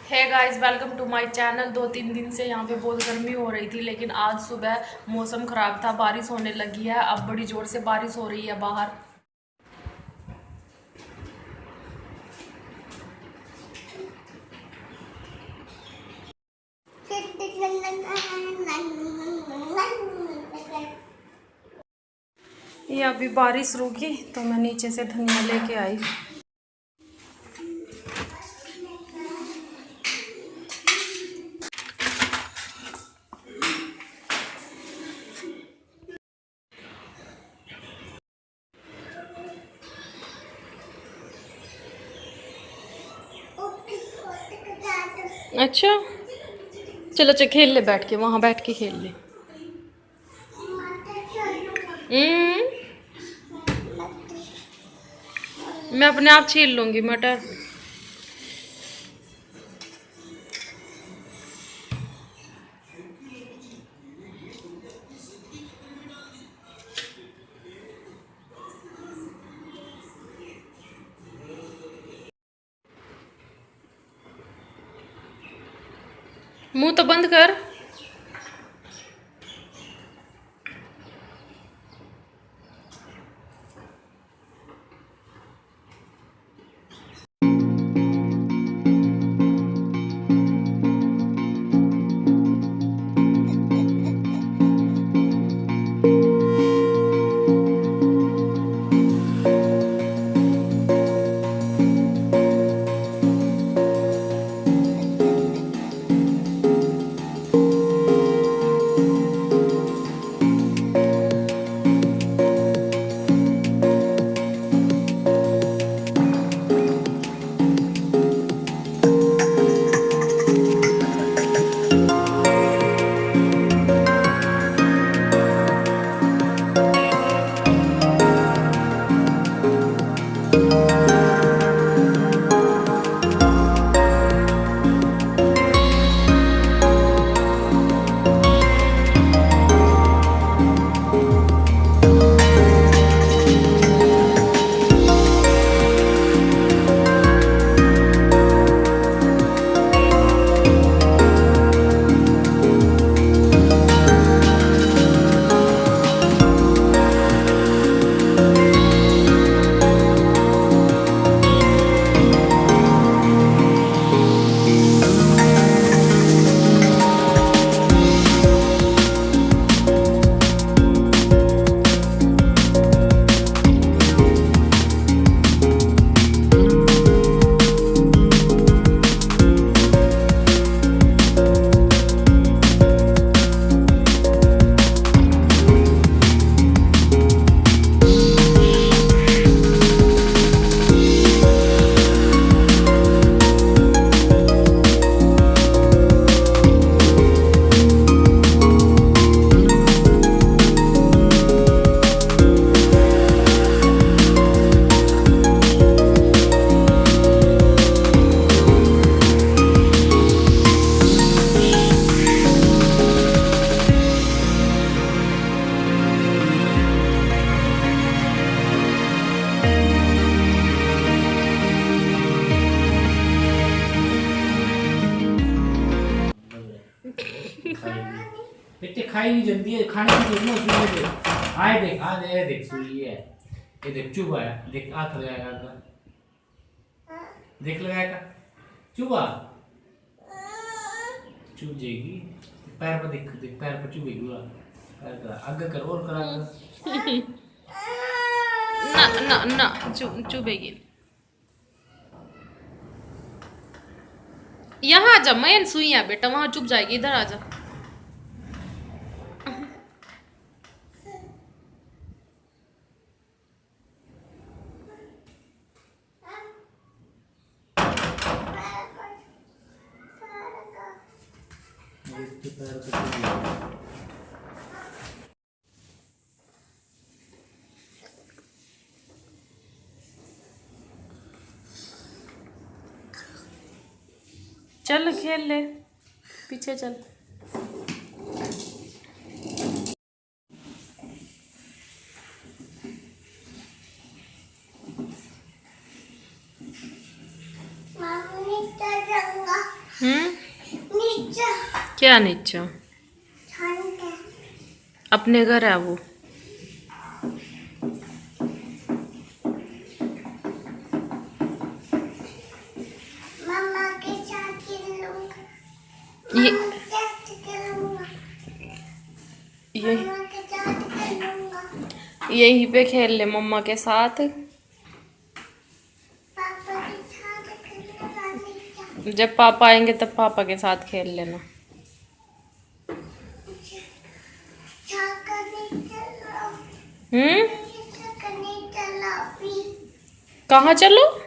Hey guys, welcome to my channel. 2-3 दिन से यहाँ पे बहुत गर्मी हो रही थी, लेकिन आज सुबह मौसम ख़राब था, बारिश होने लगी है। अब बड़ी ज़ोर से बारिश हो रही है बाहर। ये अभी बारिश रुकी तो मैं नीचे से धनिया लेके आई। अच्छा, चलो चल खेल ले, बैठ के वहाँ बैठ के खेल ले। मैं अपने आप छील लूँगी मटर। मुंह तो बंद कर। बेटे खाई नहीं जल्दी है, खाने की जरूरत नहीं है। देख आए, देख आ दे, देख सुई है ये, देख चुबा है, देख हाथ लगाएगा अगर, देख लगाएगा चुबा, चुभ जाएगी। पैर पर देख, देख पैर पर चुभेगी पूरा, पैर करा आगे कर और करा ना ना ना, चुभेगी। यहाँ आ जा मैन, सुई है बेटा, वहां चुप जाएगी, इधर आ जा। चल खेल ले, पीछे चल। नीचा क्या नीचा? अपने घर है वो। मम्मा के साथ खेलूंगा। ये मम्मा के साथ खेलूंगा। ये मम्मा के साथ खेलूंगा। यहीं पे खेल ले मम्मा के साथ। पापा के साथ खेलूंगा नीचा। जब पापा आएंगे तब पापा के साथ खेल लेना। छक्का नहीं चलो। हम्म। छक्का नहीं चलो अभी। कहाँ चलो?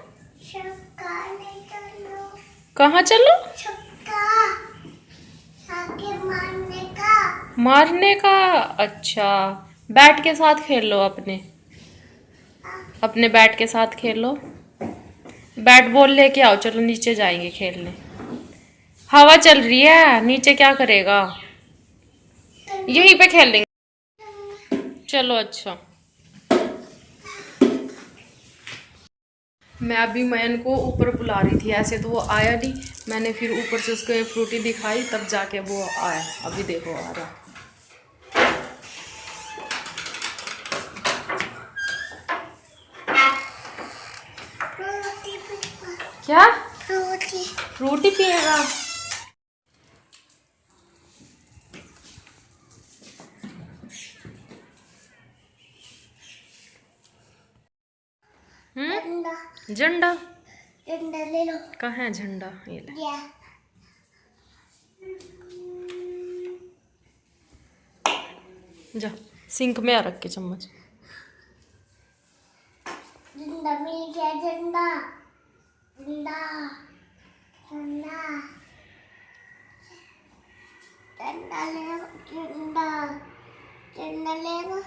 छक्का नहीं चलो। कहाँ चलो? छक्का आगे मारने का। मारने का? अच्छा, बैट के साथ खेल लो अपने। अपने बैट के साथ खेलो। बैट बॉल लेके आओ, चलो नीचे जाएंगे खेलने। हवा चल रही है, नीचे क्या करेगा? यहीं पे खेल लेंगे। चलो अच्छा। मैं अभी मैन को ऊपर बुला रही थी, ऐसे तो वो आया नहीं। मैंने फिर ऊपर से उसको फ्रूटी दिखाई तब जाके वो आया। अभी देखो आ रहा। रोटी पिएगा। क्या? रोटी। फ्रूटी पिएगा? झंडा। झंडा? झंडा ले लो। कहाँ है झंडा? ये ले। या। जा, सिंक में आ रख के चम्मच। झंडा मिल गया। झंडा। झंडा। झंडा। झंडा ले लो। झंडा। झंडा ले लो।